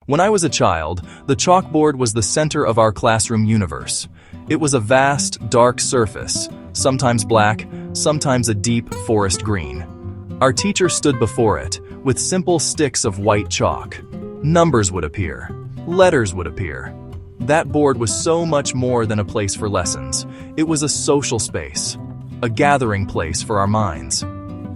When I was a child, the chalkboard was the center of our classroom universe. It was a vast, dark surface, sometimes black, sometimes a deep forest green. Our teacher stood before it, with simple sticks of white chalk. Numbers would appear. Letters would appear. That board was so much more than a place for lessons. It was a social space, a gathering place for our minds.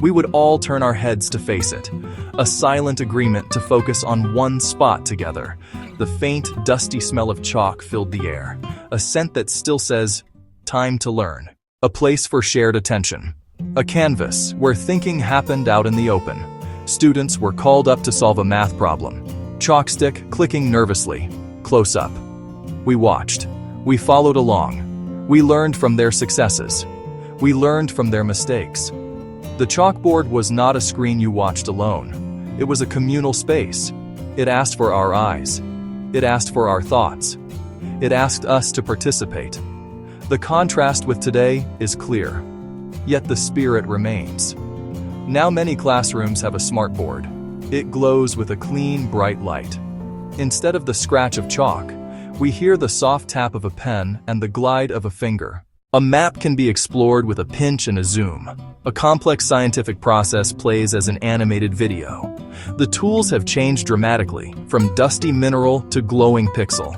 We would all turn our heads to face it, a silent agreement to focus on one spot together. The faint, dusty smell of chalk filled the air, a scent that still says, "Time to learn." A place for shared attention. A canvas where thinking happened out in the open. Students were called up to solve a math problem. Chalkstick clicking nervously, close up. We watched. We followed along. We learned from their successes. We learned from their mistakes. The chalkboard was not a screen you watched alone. It was a communal space. It asked for our eyes. It asked for our thoughts. It asked us to participate. The contrast with today is clear, yet the spirit remains. Now many classrooms have a smartboard. It glows with a clean, bright light. Instead of the scratch of chalk, we hear the soft tap of a pen and the glide of a finger. A map can be explored with a pinch and a zoom. A complex scientific process plays as an animated video. The tools have changed dramatically, from dusty mineral to glowing pixel.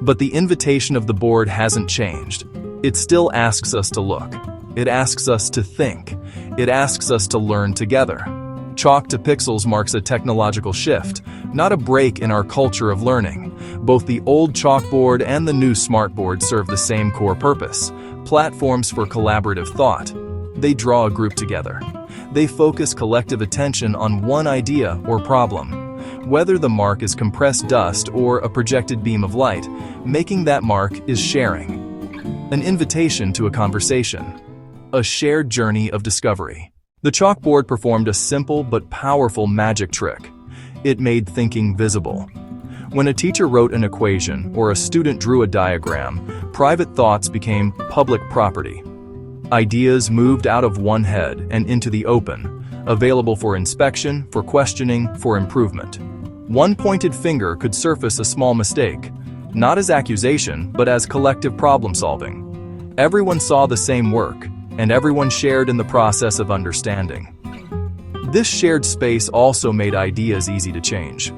But the invitation of the board hasn't changed. It still asks us to look. It asks us to think. It asks us to learn together. Chalk to pixels marks a technological shift, not a break in our culture of learning. Both the old chalkboard and the new smartboard serve the same core purpose: platforms for collaborative thought. They draw a group together. They focus collective attention on one idea or problem. Whether the mark is compressed dust or a projected beam of light, making that mark is sharing. An invitation to a conversation. A shared journey of discovery. The chalkboard performed a simple but powerful magic trick. It made thinking visible. When a teacher wrote an equation or a student drew a diagram, private thoughts became public property. Ideas moved out of one head and into the open, available for inspection, for questioning, for improvement. One pointed finger could surface a small mistake, not as accusation, but as collective problem solving. Everyone saw the same work, and everyone shared in the process of understanding. This shared space also made ideas easy to change.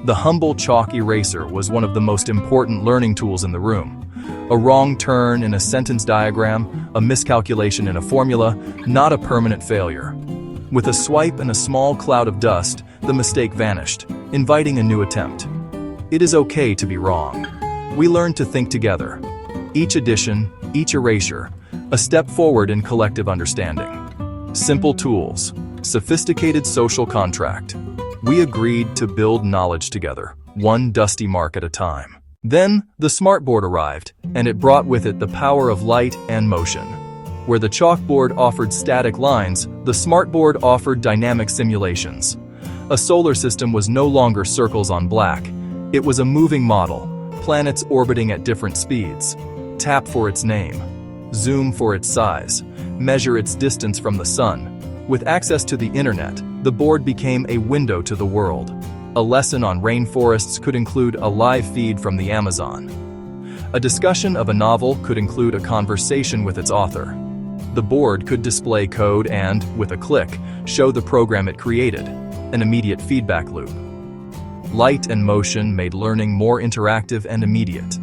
The humble chalk eraser was one of the most important learning tools in the room. A wrong turn in a sentence diagram, a miscalculation in a formula, not a permanent failure. With a swipe and a small cloud of dust, the mistake vanished, inviting a new attempt. It is okay to be wrong. We learn to think together. Each addition, each erasure, a step forward in collective understanding. Simple tools, sophisticated social contract. We agreed to build knowledge together, one dusty mark at a time. Then, the smartboard arrived, and it brought with it the power of light and motion. Where the chalkboard offered static lines, the smartboard offered dynamic simulations. A solar system was no longer circles on black. It was a moving model, planets orbiting at different speeds. Tap for its name. Zoom for its size. Measure its distance from the sun. With access to the internet, the board became a window to the world. A lesson on rainforests could include a live feed from the Amazon. A discussion of a novel could include a conversation with its author. The board could display code and, with a click, show the program it created, an immediate feedback loop. Light and motion made learning more interactive and immediate.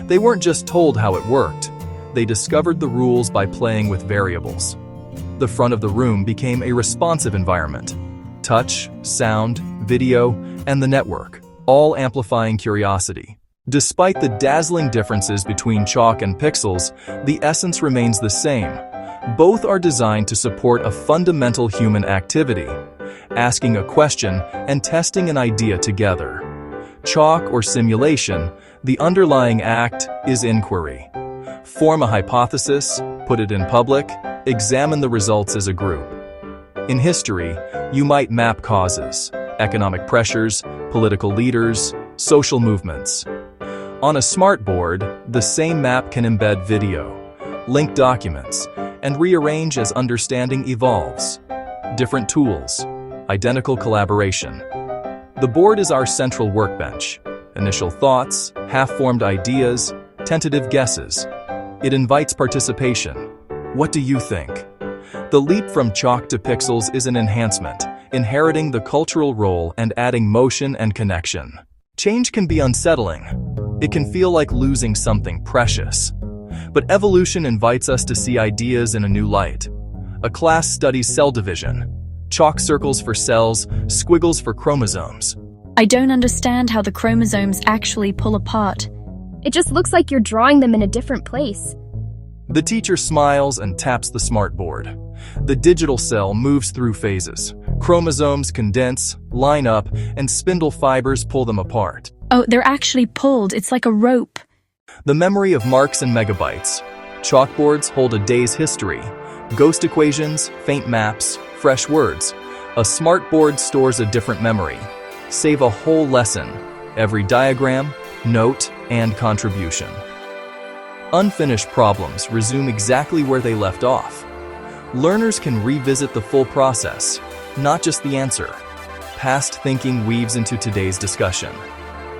They weren't just told how it worked. They discovered the rules by playing with variables. The front of the room became a responsive environment. Touch, sound, video, and the network, all amplifying curiosity. Despite the dazzling differences between chalk and pixels, the essence remains the same. Both are designed to support a fundamental human activity, asking a question and testing an idea together. Chalk or simulation, the underlying act is inquiry. Form a hypothesis, put it in public, examine the results as a group. In history, you might map causes, economic pressures, political leaders, social movements. On a smartboard, the same map can embed video, link documents, and rearrange as understanding evolves. Different tools, identical collaboration. The board is our central workbench, Initial thoughts, half-formed ideas, tentative guesses. It invites participation. What do you think? The leap from chalk to pixels is an enhancement, inheriting the cultural role and adding motion and connection. Change can be unsettling. It can feel like losing something precious. But evolution invites us to see ideas in a new light. A class studies cell division. Chalk circles for cells, squiggles for chromosomes. I don't understand how the chromosomes actually pull apart. It just looks like you're drawing them in a different place. The teacher smiles and taps the smartboard. The digital cell moves through phases. Chromosomes condense, line up, and spindle fibers pull them apart. Oh, they're actually pulled. It's like a rope. The memory of marks and megabytes. Chalkboards hold a day's history. Ghost equations, faint maps, fresh words. A smartboard stores a different memory. Save a whole lesson. Every diagram, note, and contribution. Unfinished problems resume exactly where they left off. Learners can revisit the full process, not just the answer. Past thinking weaves into today's discussion.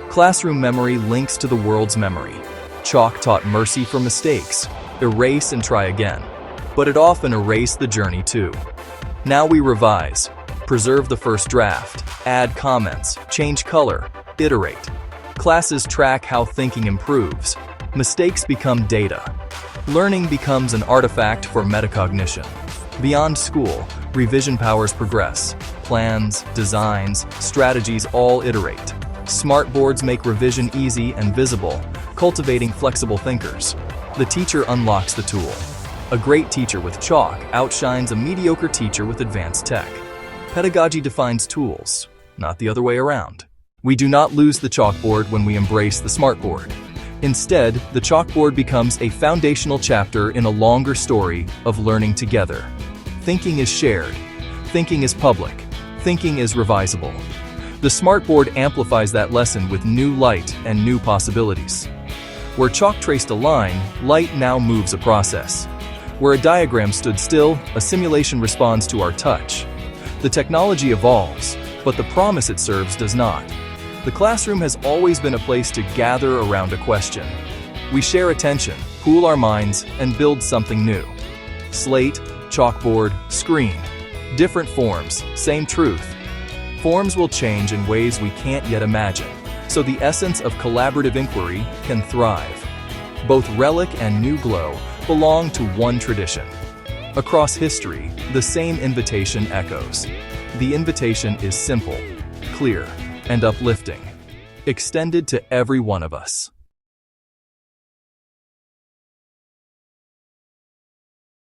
Classroom memory links to the world's memory. Chalk taught mercy for mistakes, erase and try again. But it often erased the journey too. Now we revise, preserve the first draft, add comments, change color, iterate. Classes track how thinking improves. Mistakes become data. Learning becomes an artifact for metacognition. Beyond school, revision powers progress. Plans, designs, strategies all iterate. Smartboards make revision easy and visible, cultivating flexible thinkers. The teacher unlocks the tool. A great teacher with chalk outshines a mediocre teacher with advanced tech. Pedagogy defines tools, not the other way around. We do not lose the chalkboard when we embrace the smartboard. Instead, the chalkboard becomes a foundational chapter in a longer story of learning together. Thinking is shared. Thinking is public. Thinking is revisable. The smartboard amplifies that lesson with new light and new possibilities. Where chalk traced a line, light now moves a process. Where a diagram stood still, a simulation responds to our touch. The technology evolves, but the promise it serves does not. The classroom has always been a place to gather around a question. We share attention, pool our minds, and build something new. Slate, chalkboard, screen. Different forms, same truth. Forms will change in ways we can't yet imagine, so the essence of collaborative inquiry can thrive. Both relic and new glow belong to one tradition. Across history, the same invitation echoes. The invitation is simple, clear, and uplifting, extended to every one of us.